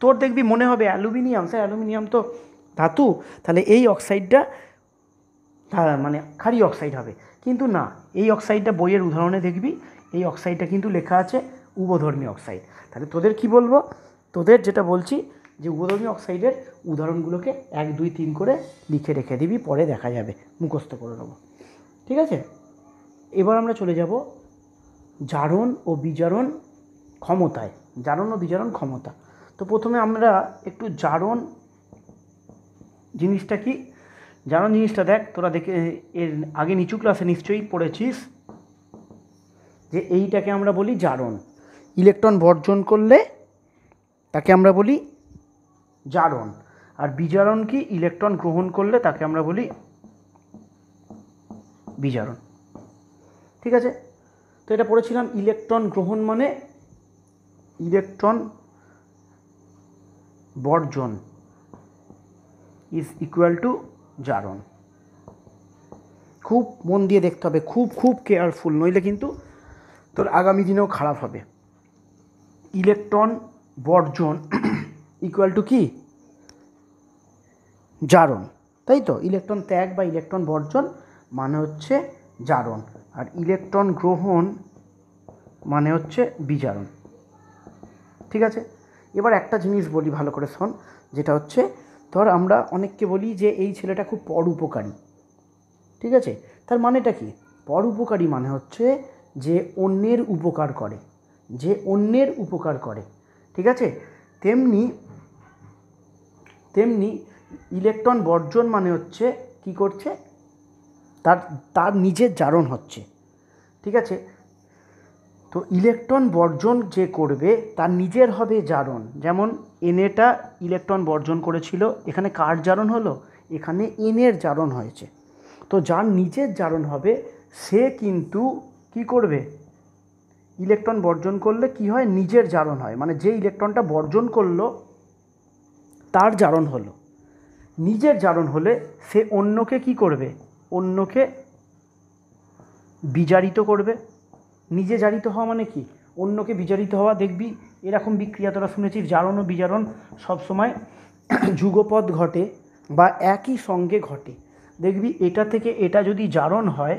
তোর দেখবি মনে হবে অ্যালুমিনিয়াম, স্যার অ্যালুমিনিয়াম তো ধাতু, তাহলে এই অক্সাইডটা মানে ক্ষারীয় অক্সাইড হবে। কিন্তু না, এই অক্সাইডটা বইয়ের উদাহরণে দেখবি এই অক্সাইডটা কিন্তু লেখা আছে উভধর্মী অক্সাইড। তাহলে তোদের কি বলবো, তোদের যেটা বলছি যে উভধর্মী অক্সাইডের উদাহরণগুলোকে 1, 2, 3 করে লিখে রেখে দিবি, পরে দেখা যাবে, মুখস্থ করে নেবো। ঠিক আছে? এবার আমরা চলে যাব জারণ ও বিজারণ ক্ষমতায়। জারণ ও বিজারণ ক্ষমতা। তো প্রথমে আমরা একটু জারণ জিনিসটা কি, জারণ জিনিসটা দেখ, তোরা দেখে এর আগে নিচু ক্লাসে নিশ্চয়ই পড়েছিস যে এইটাকে আমরা বলি জারণ। ইলেকট্রন বর্জন করলে তাকে আমরা বলি জারণ, আর বিজারণ কি, ইলেকট্রন গ্রহণ করলে তাকে আমরা বলি বিজারণ। ঠিক আছে? তো এটা পড়েছিলাম, ইলেকট্রন গ্রহণ মানে ইলেকট্রন বর্জন ইজ ইকুয়াল টু জারণ। খুব মন দিয়ে দেখতে হবে, খুব কেয়ারফুল, নইলে কিন্তু তোর আগামী দিনেও খারাপ হবে। ইলেকট্রন বর্জন ইকুয়াল টু কি, জারণ, তাই তো? ইলেকট্রন ত্যাগ বা ইলেকট্রন বর্জন মানে হচ্ছে জারণ, আর ইলেকট্রন গ্রহণ মানে হচ্ছে বিজারণ। ঠিক আছে? এবার একটা জিনিস বলি ভালো করে শোন, যেটা হচ্ছে ধর আমরা অনেককে বলি যে এই ছেলেটা খুব পরোপকারী। ঠিক আছে? তার মানেটা কি? পরোপকারী মানে হচ্ছে যে অন্যের উপকার করে, যে অন্যের উপকার করে। ঠিক আছে? তেমনি ইলেকট্রন বর্জন মানে হচ্ছে কি করছে, তার নিজের জারণ হচ্ছে। ঠিক আছে? তো ইলেকট্রন বর্জন যে করবে তার নিজের হবে জারণ। যেমন এনএটা ইলেকট্রন বর্জন করেছিল, এখানে কার জারণ হলো? এখানে এনের জারণ হয়েছে। তো যার নিজের জারণ হবে সে কিন্তু কি করবে, ইলেকট্রন বর্জন করলে কি হয়, নিজের জারণ হয়, মানে যে ইলেকট্রনটা বর্জন করলো তার জারণ হলো। নিজের জারণ হলে সে অন্যকে কি করবে, অন্যকে বিজারিত করবে। নিজে জারিত হওয়া মানে কি? অন্যকে বিজারিত হওয়া। দেখবি এরকম বিক্রিয়া তোরা শুনেছিস, জারণ ও বিজারণ সবসময় যুগপদ ঘটে বা একই সঙ্গে ঘটে। দেখবি এটা থেকে এটা যদি জারণ হয়,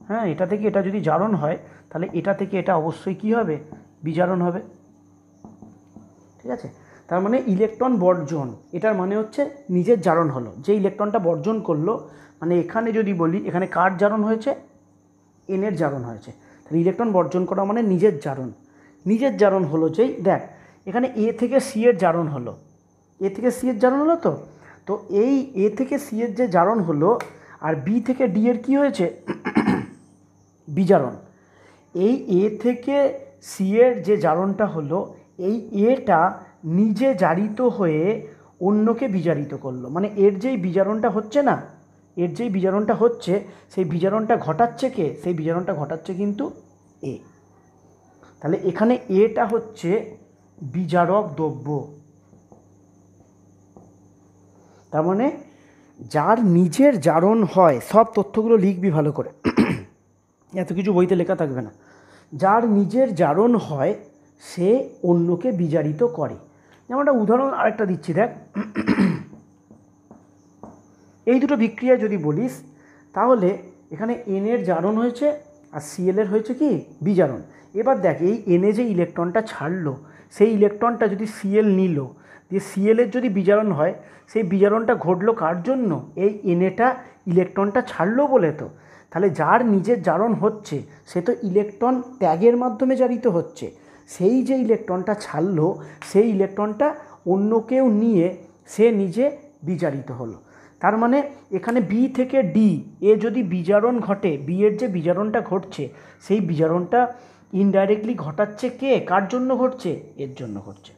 হ্যাঁ, এটা থেকে এটা যদি জারণ হয়, তাহলে এটা থেকে এটা অবশ্যই কী হবে? বিজারণ হবে। ঠিক আছে? তার মানে ইলেকট্রন বর্জন, এটার মানে হচ্ছে নিজের জারণ হলো। যে ইলেকট্রনটা বর্জন করলো, মানে এখানে যদি বলি এখানে কার জারণ হয়েছে? এনের জারণ হয়েছে। তাহলে ইলেকট্রন বর্জন করা মানে নিজের জারণ। নিজের জারণ হলো যেই, দেখ এখানে এ থেকে সি এর জারণ হলো, এ থেকে সি এর জারণ হলো। তো এই এ থেকে সি এর যে জারণ হলো, আর বি থেকে ডি এর কী হয়েছে? বিজারণ। এই এ থেকে সি এর যে জারণটা হলো, এই এটা নিজে জারিত হয়ে অন্যকে বিজারিত করলো। মানে এর যেই বিজারণটা হচ্ছে না, এর যেই বিজারণটা হচ্ছে, সেই বিজারণটা ঘটাচ্ছে কে? সেই বিজারণটা ঘটাচ্ছে কিন্তু এ। তাহলে এখানে এটা হচ্ছে বিজারক দ্রব্য। তার মানে যার নিজের জারণ হয়, সব তথ্যগুলো লিখবি ভালো করে, এত কিছু বইতে লেখা থাকবে না। যার নিজের জারণ হয় সে অন্যকে বিজারিত করে। যেমন একটা উদাহরণ আরেকটা দিচ্ছি, দেখ এই দুটো বিক্রিয়া যদি বলিস, তাহলে এখানে এনের জারণ হয়েছে আর সিএলের হয়েছে কি? বিজারণ। এবার দেখ এই এনে যে ইলেকট্রনটা ছাড়লো, সেই ইলেকট্রনটা যদি সিএল নিল, দিয়ে সিএলের যদি বিজারণ হয়, সেই বিজারণটা ঘটলো কার জন্য? এই এনেটা ইলেকট্রনটা ছাড়লো বলে। তো তাহলে যার নিজের জারণ হচ্ছে সে তো ইলেকট্রন ত্যাগের মাধ্যমে জারিত হচ্ছে। সেই যে ইলেকট্রনটা ছাড়লো, সেই ইলেকট্রনটা অন্য কেউ নিয়ে সে নিজে বিজারিত হলো। তার মানে এখানে বি থেকে ডি এ যদি বিজারণ ঘটে, বি এর যে বিজারণটা ঘটছে, সেই বিজারণটা ইনডাইরেক্টলি ঘটাচ্ছে কে? কার জন্য ঘটছে? এর জন্য ঘটছে।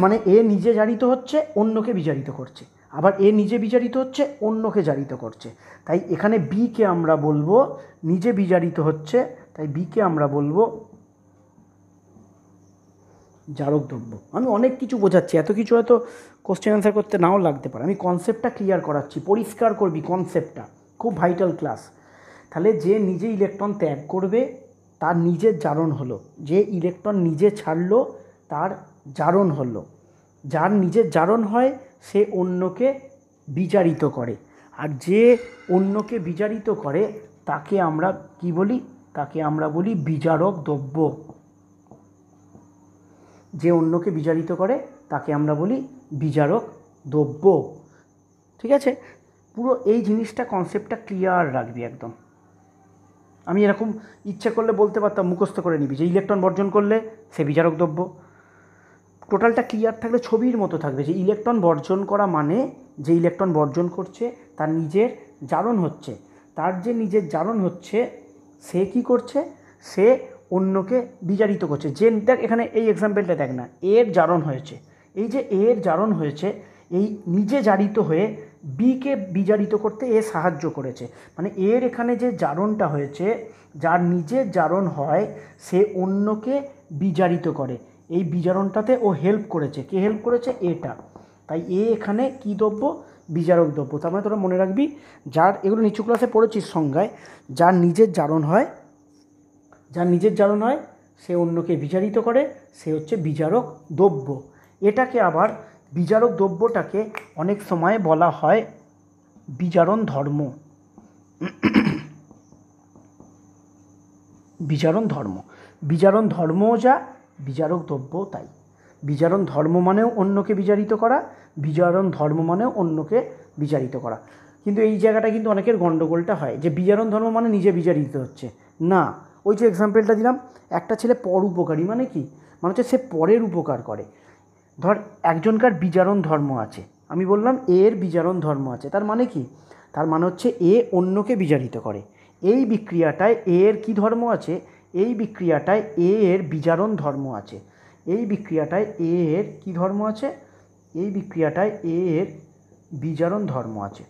মানে এ নিজে জারিত হচ্ছে, অন্যকে বিজারিত করছে, আবার এ নিজে বিজারিত হচ্ছে, অন্যকে জারিত করছে। তাই এখানে বিকে আমরা বলবো নিজে বিজারিত হচ্ছে, তাই বিকে আমরা বলবো জারক দ্রব্য। আমি অনেক কিছু বোঝাচ্ছি, এত কিছু হয়তো কোশ্চেন অ্যান্সার করতে নাও লাগতে পারে। আমি কনসেপ্টটা ক্লিয়ার করাচ্ছি, পরিষ্কার করবি কনসেপ্টটা, খুব ভাইটাল ক্লাস। তাহলে যে নিজে ইলেকট্রন ত্যাগ করবে তার নিজের জারণ হলো, যে ইলেকট্রন নিজে ছাড়লো তার জারণ হলো। যার নিজের জারণ হয় সে অন্যকে বিজারিত করে, আর যে অন্যকে বিজারিত করে তাকে আমরা কি বলি? তাকে আমরা বলি বিজারক দ্রব্য। যে অন্যকে বিজারিত করে তাকে আমরা বলি বিজারক দ্রব্য। ঠিক আছে? পুরো এই জিনিসটা, কনসেপ্টটা ক্লিয়ার রাখবি একদম। আমি এরকম ইচ্ছে করলে বলতে পারতাম, মুখস্থ করে নিবি যে ইলেকট্রন বর্জন করলে সে বিজারক দ্রব্য। টোটালটা ক্লিয়ার থাকলে ছবির মতো থাকবে যে ইলেকট্রন বর্জন করা মানে যে ইলেকট্রন বর্জন করছে তার নিজের জারণ হচ্ছে, তার যে নিজের জারণ হচ্ছে সে কি করছে? সে অন্যকে বিজারিত করছে। যে দেখ এখানে এই এক্সাম্পলটা দেখ না, এর জারণ হয়েছে, এই যে এর জারণ হয়েছে, এই নিজে জারিত হয়ে বিকে বিজারিত করতে এ সাহায্য করেছে। মানে এর এখানে যে জারণটা হয়েছে, যার নিজের জারণ হয় সে অন্যকে বিজারিত করে, এই বিজারণটাতে ও হেল্প করেছে। কে হেল্প করেছে? এটা। তাই এ এখানে কী দ্রব্য? বিজারক দ্রব্য। তার মানে তোরা মনে রাখবি, যার, এগুলো নিচু ক্লাসে পড়েছিস সংজ্ঞায়, যার নিজের জারণ হয়, যার নিজের জারণ হয় সে অন্যকে বিজারিত করে, সে হচ্ছে বিজারক দ্রব্য। এটাকে আবার বিজারক দ্রব্যটাকে অনেক সময় বলা হয় বিজারণ ধর্ম। বিজারণ ধর্ম, বিজারণ ধর্মও যা, বিজারক দ্রব্যও তাই। বিজারণ ধর্ম মানেও অন্যকে বিজারিত করা, বিজারণ ধর্ম মানেও অন্যকে বিজারিত করা। কিন্তু এই জায়গাটা কিন্তু অনেকের গণ্ডগোলটা হয় যে বিজারণ ধর্ম মানে নিজে বিজারিত হচ্ছে না। ওই যে এক্সাম্পলটা দিলাম, একটা ছেলে পর উপকারী মানে কি? মানে হচ্ছে সে পরের উপকার করে। ধর একজনকার বিজারণ ধর্ম আছে, আমি বললাম এর বিজারণ ধর্ম আছে, তার মানে কি? তার মানে হচ্ছে এ অন্যকে বিজারিত করে। এই বিক্রিয়াটায় এর কি ধর্ম আছে? এই বিক্রিয়াটায় এর বিজারণ ধর্ম আছে। এই বিক্রিয়াটায় এর কি ধর্ম আছে? এই বিক্রিয়াটায় এর বিজারণ ধর্ম আছে।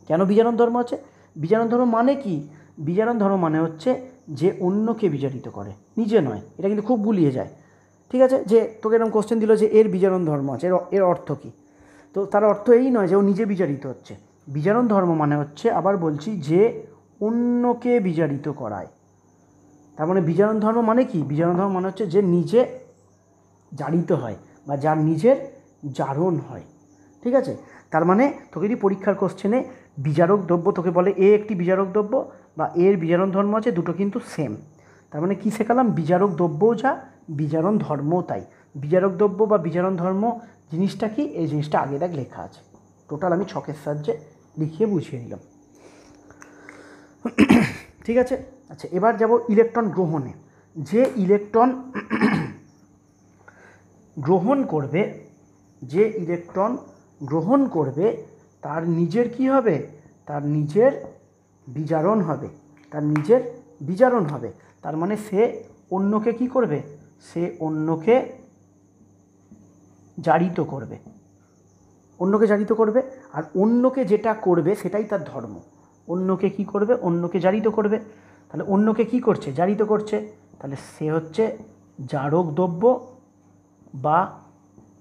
কেন বিজারণ ধর্ম আছে? বিজারণ ধর্ম মানে কি? বিজারণ ধর্ম মানে হচ্ছে যে অন্যকে বিজারিত করে, নিজে নয়। এটা কিন্তু খুব গুলিয়ে যায়। ঠিক আছে? যে তোকে এরকম কোশ্চেন দিল যে এর বিজারণ ধর্ম আছে, এর অর্থ কী? তো তার অর্থ এই নয় যে ও নিজে বিজারিত হচ্ছে। বিজারণ ধর্ম মানে হচ্ছে, আবার বলছি, যে অন্যকে বিজারিত করায়। তার মানে বিজারণ ধর্ম মানে কি? বিজারণ ধর্ম মানে হচ্ছে যে নিজে জারিত হয় বা যার নিজের জারণ হয়। ঠিক আছে, তার মানে তোকে যদি পরীক্ষার কোশ্চেনে বিজারক দ্রব্য তোকে বলে এ একটি বিজারক দ্রব্য বা এর বিজারণ ধর্ম আছে, দুটো কিন্তু সেম। তার মানে কী শেখালাম? বিজারক দ্রব্যও যা, বিজারণ ধর্মও তাই। বিজারক দ্রব্য বা বিজারণ ধর্ম জিনিসটা কি, এই জিনিসটা আগে দেখ লেখা আছে। টোটাল আমি ছকের সাহায্যে লিখিয়ে বুঝিয়ে দিলাম। ঠিক আছে, আচ্ছা এবার যাব ইলেকট্রন গ্রহণে। যে ইলেকট্রন গ্রহণ করবে, যে ইলেকট্রন গ্রহণ করবে তার নিজের কি হবে? তার নিজের বিজারণ হবে, তার নিজের বিজারণ হবে। তার মানে সে অন্যকে কি করবে? সে অন্যকে জারিত করবে, অন্যকে জারিত করবে। আর অন্যকে যেটা করবে সেটাই তার ধর্ম। অন্যকে কি করবে? অন্যকে জারিত করবে। তাহলে অন্যকে কি করছে? জারিত করছে। তাহলে সে হচ্ছে জারক দ্রব্য বা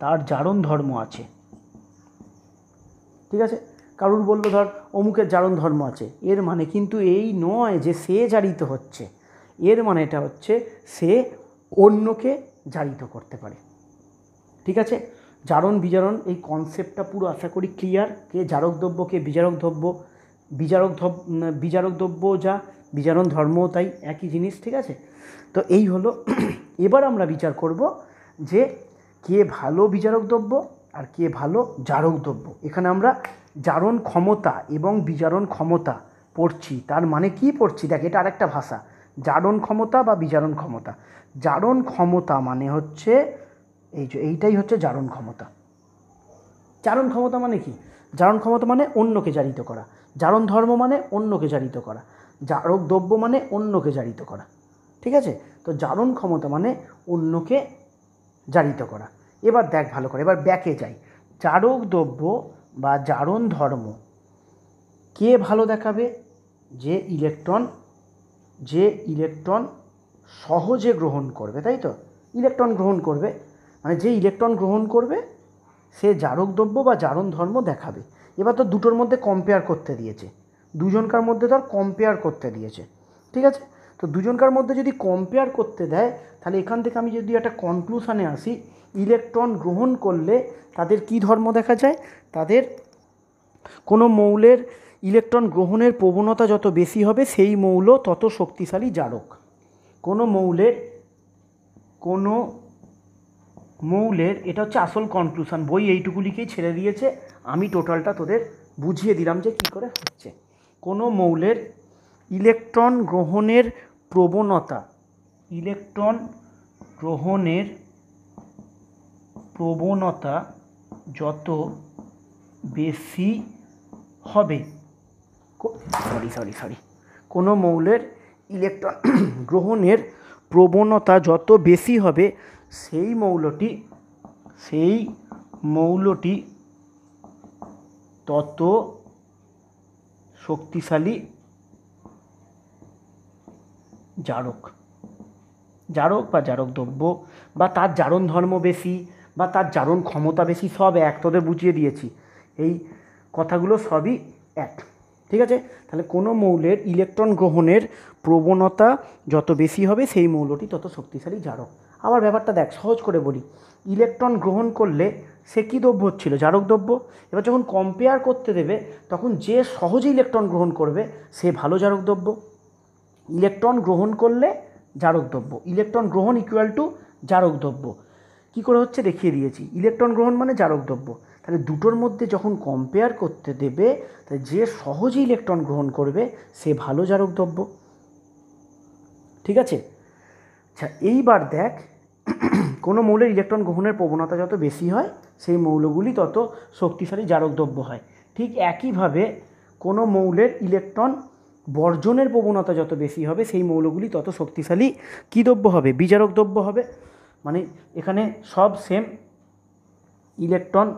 তার জারণ ধর্ম আছে। ঠিক আছে, কারুর বললো ধর অমুকের জারণ ধর্ম আছে, এর মানে কিন্তু এই নয় যে সে জারিত হচ্ছে, এর মানে এটা হচ্ছে সে অন্যকে জারিত করতে পারে। ঠিক আছে, জারণ বিজারণ এই কনসেপ্টটা পুরো আশা করি ক্লিয়ার। কে জারক দ্রব্য, কে বিজারক দ্রব্য, বিজারক দ্রব্য যা, বিজারণ ধর্মও তাই, একই জিনিস। ঠিক আছে, তো এই হলো। এবার আমরা বিচার করব যে কে ভালো বিজারক দ্রব্য আর কে ভালো জারক দ্রব্য। এখানে আমরা জারণ ক্ষমতা এবং বিজারণ ক্ষমতা পড়ছি। তার মানে কি পড়ছি দেখ, এটা আরেকটা ভাষা, জারণ ক্ষমতা বা বিজারণ ক্ষমতা। জারণ ক্ষমতা মানে হচ্ছে এই যে এইটাই হচ্ছে জারণ ক্ষমতা। জারণ ক্ষমতা মানে কি? জারণ ক্ষমতা মানে অন্যকে জারিত করা, জারণ ধর্ম মানে অন্যকে জারিত করা, জারক দ্রব্য মানে অন্যকে জারিত করা। ঠিক আছে, তো জারণ ক্ষমতা মানে অন্যকে জারিত করা। এবার দেখ ভালো করে, এবার ব্যাকে যাই। জারক দ্রব্য বা জারণ ধর্ম কে ভালো দেখাবে? যে ইলেকট্রন সহজে গ্রহণ করবে, তাই তো? ইলেকট্রন গ্রহণ করবে মানে যে ইলেকট্রন গ্রহণ করবে সে জারক দ্রব্য বা জারণ ধর্ম দেখাবে। এবার তো দুটোর মধ্যে কম্পেয়ার করতে দিয়েছে, দুজনকার মধ্যে ধর কম্পেয়ার করতে দিয়েছে। ঠিক আছে, তো দুজনকার মধ্যে যদি কম্পেয়ার করতে দেয়, তাহলে এখান থেকে আমি যদি একটা কনক্লুশনে আসি, ইলেকট্রন গ্রহণ করলে তাদের কি ধর্ম দেখা যায়? তাদের কোনো মৌলের ইলেকট্রন গ্রহণের প্রবণতা যত বেশি হবে সেই মৌল তত শক্তিশালী জারক। কোনো মৌলের এটা হচ্ছে আসল কনক্লুশন, বই এইটুকু লিখেই ছেড়ে দিয়েছে, আমি টোটালটা তোদের বুঝিয়ে দিলাম যে কী করে হচ্ছে। কোনো মৌলের ইলেকট্রন গ্রহণের প্রবণতা, ইলেকট্রন গ্রহণের প্রবণতা যত বেশি হবে, কোনো মৌলের ইলেকট্রন গ্রহণের প্রবণতা যত বেশি হবে সেই মৌলটি তত শক্তিশালী জারক। জারক বা জারক দ্রব্য বা তার জারণ ধর্ম বেশি বা তার জারণ ক্ষমতা বেশি, সব এক, তোদের বুঝিয়ে দিয়েছি। এই কথাগুলো সবই এক। ঠিক আছে, তাহলে কোনো মৌলের ইলেকট্রন গ্রহণের প্রবণতা যত বেশি হবে সেই মৌলটি তত শক্তিশালী জারক। আবার ব্যাপারটা দেখ, সহজ করে বলি, ইলেকট্রন গ্রহণ করলে সে কী দ্রব্য হচ্ছিল? জারক দ্রব্য। এবার যখন কম্পেয়ার করতে দেবে তখন যে সহজে ইলেকট্রন গ্রহণ করবে সে ভালো জারক দ্রব্য। ইলেকট্রন গ্রহণ করলে জারক দ্রব্য, ইলেকট্রন গ্রহণ ইকুয়াল টু জারক দ্রব্য। কী করে হচ্ছে দেখিয়ে দিয়েছি, ইলেকট্রন গ্রহণ মানে জারক দ্রব্য। তাহলে দুটোর মধ্যে যখন কম্পেয়ার করতে দেবে, তাহলে যে সহজে ইলেকট্রন গ্রহণ করবে সে ভালো জারক দ্রব্য। ঠিক আছে, আচ্ছা এইবার দেখ, কোনো মৌলের ইলেকট্রন গ্রহণের প্রবণতা যত বেশি হয় সেই মৌলগুলি তত শক্তিশালী জারক দ্রব্য হয়। ঠিক একইভাবে কোনো মৌলের ইলেকট্রন বর্জনের প্রবণতা যত বেশি হবে সেই মৌলগুলি তত শক্তিশালী কী দ্রব্য হবে? বিজারক দ্রব্য হবে। মানে এখানে সব সেম, ইলেকট্রন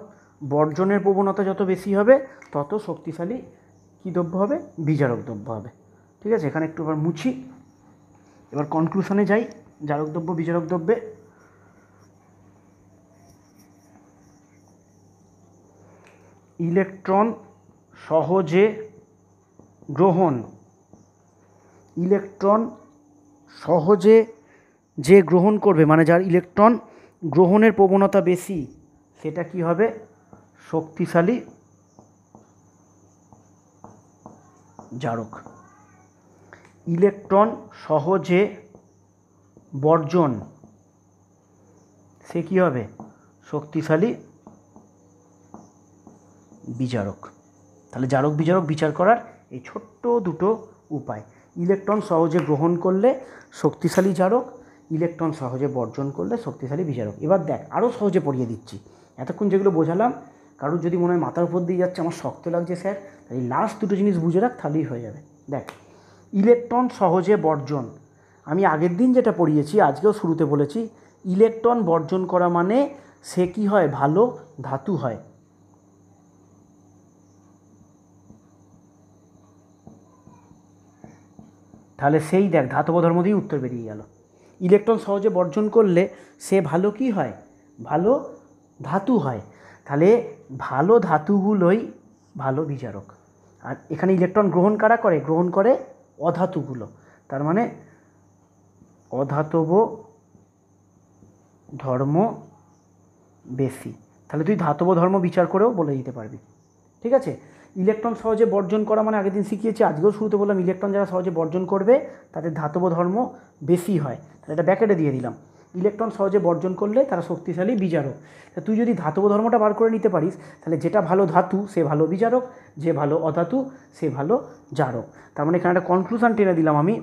বর্জনের প্রবণতা যত বেশি হবে তত শক্তিশালী কী দ্রব্য হবে? বিজারক দ্রব্য হবে। ঠিক আছে, এখানে একটু এবার মুছি, এবার কনক্লুশনে যাই। জারক দ্রব্য বিজারক দ্রব্যে ইলেকট্রন সহজে গ্রহণ ইলেকট্রন সহজে যে গ্রহণ করবে, মানে যার ইলেকট্রন গ্রহণের প্রবণতা বেশি, সেটা কি হবে? শক্তিশালী জারক। ইলেকট্রন সহজে বর্জন, সে কি হবে? শক্তিশালী বিজারক। তাহলে জারক বিজারক বিচার করার এই ছোট্ট দুটো উপায়। ইলেকট্রন সহজে গ্রহণ করলে শক্তিশালী জারক, ইলেকট্রন সহজে বর্জন করলে শক্তিশালী বিজারক। এবার দেখ, আরও সহজে পড়িয়ে দিচ্ছি। এতক্ষণ যেগুলো বোঝালাম, কারোর যদি মনে হয় মাথার উপর দিয়ে যাচ্ছে, আমার শক্ত লাগছে স্যার, এই লাস্ট দুটো জিনিস বুঝে রাখ, তাহলেই হয়ে যাবে। দেখ, ইলেকট্রন সহজে বর্জন, আমি আগের দিন যেটা পড়িয়েছি, আজকেও শুরুতে বলেছি, ইলেকট্রন বর্জন করা মানে সে কি হয়? ভালো ধাতু হয়। তাহলে সেই দেখ, ধাতব ধর্ম দিয়ে উত্তর বেরিয়ে গেল। ইলেকট্রন সহজে বর্জন করলে সে ভালো কি হয়? ভালো ধাতু হয়। তাহলে ভালো ধাতুগুলোই ভালো বিজারক। আর এখানে ইলেকট্রন গ্রহণ কারা করে? গ্রহণ করে অধাতুগুলো। তার মানে অধাতব ধর্ম বেশি। তাহলে তুই ধাতব ধর্ম বিচার করেও বলে দিতে পারবি। ঠিক আছে? ইলেকট্রন সহজে বর্জন করা মানে আগের দিন শিখিয়েছি, আজকেও শুরুতে বললাম, ইলেকট্রন যারা সহজে বর্জন করবে তাদের ধাতব ধর্ম বেশি হয়। তাহলে এটা ব্যাকেটে দিয়ে দিলাম। ইলেকট্রন সহজে বর্জন করলে তারা শক্তিশালী বিজারক। তা তুই যদি ধাতব ধর্মটা বার করে নিতে পারিস, তাহলে যেটা ভালো ধাতু সে ভালো বিজারক, যে ভালো অধাতু সে ভালো জারক। তার মানে এখানে একটা কনক্লুশন টেনে দিলাম আমি।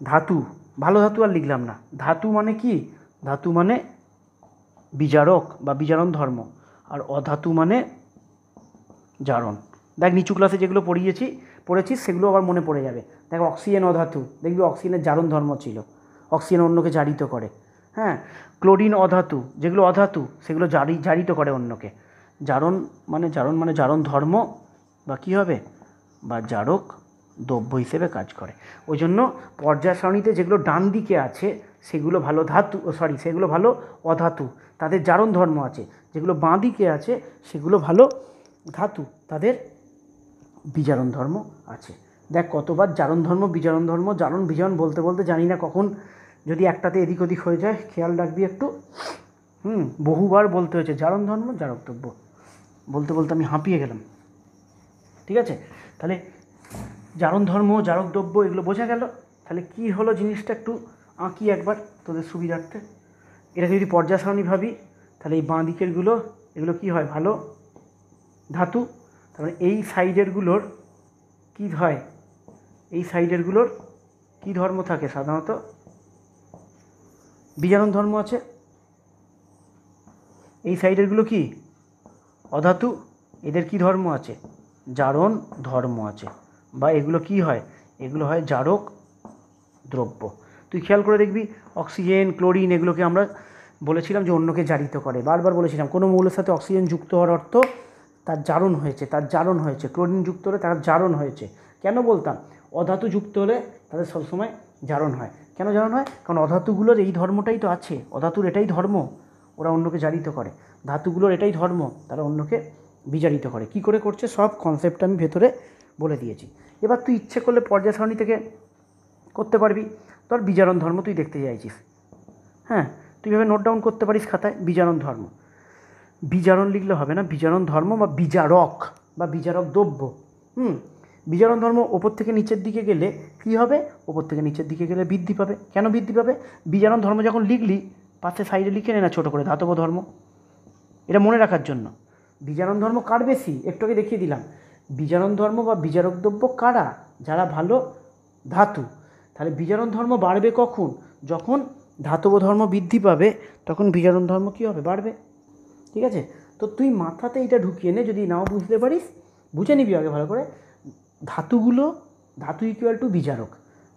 ধাতু, ভালো ধাতু আর লিখলাম না। ধাতু মানে কি? ধাতু মানে বিজারক বা বিজারণ ধর্ম, আর অধাতু মানে জারণ। দেখ, নিচু ক্লাসে যেগুলো পড়েছিস সেগুলো আবার মনে পড়ে যাবে। দেখ, অক্সিজেন অধাতু, দেখবি অক্সিজেনের জারণ ধর্ম ছিল, অক্সিজেন অন্যকে জারিত করে। হ্যাঁ, ক্লোরিন অধাতু, যেগুলো অধাতু সেগুলো জারিত করে অন্যকে। জারণ মানে জারণ ধর্ম বা কী হবে? বা জারক দ্রব্য হিসেবে কাজ করে। ওই জন্য পর্যায় সারণীতে যেগুলো ডান দিকে আছে সেগুলো ভালো ধাতু, সেগুলো ভালো অধাতু, তাদের জারণ ধর্ম আছে। যেগুলো বাঁ দিকে আছে সেগুলো ভালো ধাতু, তাদের বিজারণ ধর্ম আছে। দেখ, কতবার জারণ ধর্ম বিজারণ ধর্ম, জারণ বিজারণ বলতে বলতে জানি না কখন যদি একটাতে এদিক ওদিক হয়ে যায়, খেয়াল রাখবি একটু। বহুবার বলতে হয়েছে জারণ ধর্ম জারক দ্রব্য, বলতে বলতে আমি হাঁপিয়ে গেলাম। ঠিক আছে? তাহলে জারণ ধর্ম জারক দ্রব্য এগুলো বোঝা গেল। তাহলে কি হলো জিনিসটা একটু আঁকি একবার তোদের সুবিধার্থে। এটা যদি পর্যায় সারণী ভাবি, তাহলে এই বাঁ দিকেরগুলো এগুলো কি হয়? ভালো ধাতু। তারপরে এই সাইডেরগুলোর কী হয়? এই সাইডেরগুলোর কী ধর্ম থাকে? সাধারণত বিজারণ ধর্ম আছে। এই সাইডেরগুলো কি? অধাতু, এদের কি ধর্ম আছে? জারণ ধর্ম আছে। বা এগুলো কি হয়? এগুলো হয় জারক দ্রব্য। তুই খেয়াল করে দেখবি, অক্সিজেন ক্লোরিন এগুলোকে আমরা বলেছিলাম যে অন্যকে জারিত করে। বারবার বলেছিলাম, কোনো মৌলের সাথে অক্সিজেন যুক্ত হওয়ার অর্থ তার জারণ হয়েছে, ক্লোরিন যুক্ত হলে তার জারণ হয়েছে। কেন বলতাম? অধাতু যুক্ত হলে তাদের সবসময় জারণ হয়। কেন জারণ হয়? কারণ অধাতুগুলোর এই ধর্মটাই তো আছে, অধাতুর এটাই ধর্ম, ওরা অন্যকে জারিত করে। ধাতুগুলোর এটাই ধর্ম, তারা অন্যকে বিজারিত করে। কি করে করছে সব কনসেপ্ট আমি ভেতরে বলে দিয়েছি। এবার তুই ইচ্ছে করলে পর্যায় সারণী থেকে করতে পারবি। তোর বিজারণ ধর্ম তুই দেখতে চাইছিস, হ্যাঁ, তুই এভাবে নোট ডাউন করতে পারিস খাতায়, বিজারণ ধর্ম। বিজারণ লিখলে হবে না, বিজারণ ধর্ম বা বিজারক দ্রব্য। বিজারণ ধর্ম ওপর থেকে নিচের দিকে গেলে কী হবে? ওপর থেকে নিচের দিকে গেলে বৃদ্ধি পাবে। কেন বৃদ্ধি পাবে? বিজারণ ধর্ম যখন লিখলি, পাশে সাইডে লিখে নে না ছোটো করে, ধাতব ধর্ম। এটা মনে রাখার জন্য। বিজারণ ধর্ম কার বেশি? একটু আগে দেখিয়ে দিলাম। বিজারণ ধর্ম বা বিজারক দ্রব্য কারা? যারা ভালো ধাতু। তাহলে বিজারণ ধর্ম বাড়বে কখন? যখন ধাতব ধর্ম বৃদ্ধি পাবে, তখন বিজারণ ধর্ম কী হবে? বাড়বে। ঠিক আছে? তো তুই মাথাতে এটা ঢুকিয়ে নে, যদি নাও বুঝতে পারিস বুঝে নিবি আগে ভালো করে। ধাতু ইকুয়াল টু বিজারক,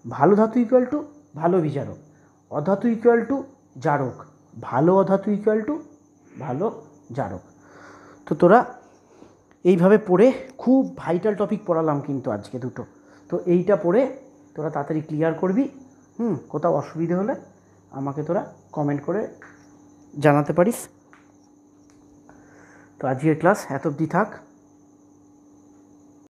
ভালো ধাতু ইকুয়াল টু ভালো বিজারক, অধাতু ইকুয়াল টু জারক, ভালো অধাতু ইকুয়াল টু ভালো জারক। তো তোরা এইভাবে পড়ে, খুব ভাইটাল টপিক পড়ালাম কিন্তু আজকে দুটো, তো এইটা পড়ে তোরা তাড়াতাড়ি ক্লিয়ার করবি। কোথাও অসুবিধে হলে আমাকে তোরা কমেন্ট করে জানাতে পারিস। তো আজকের ক্লাস এত অবধি থাক।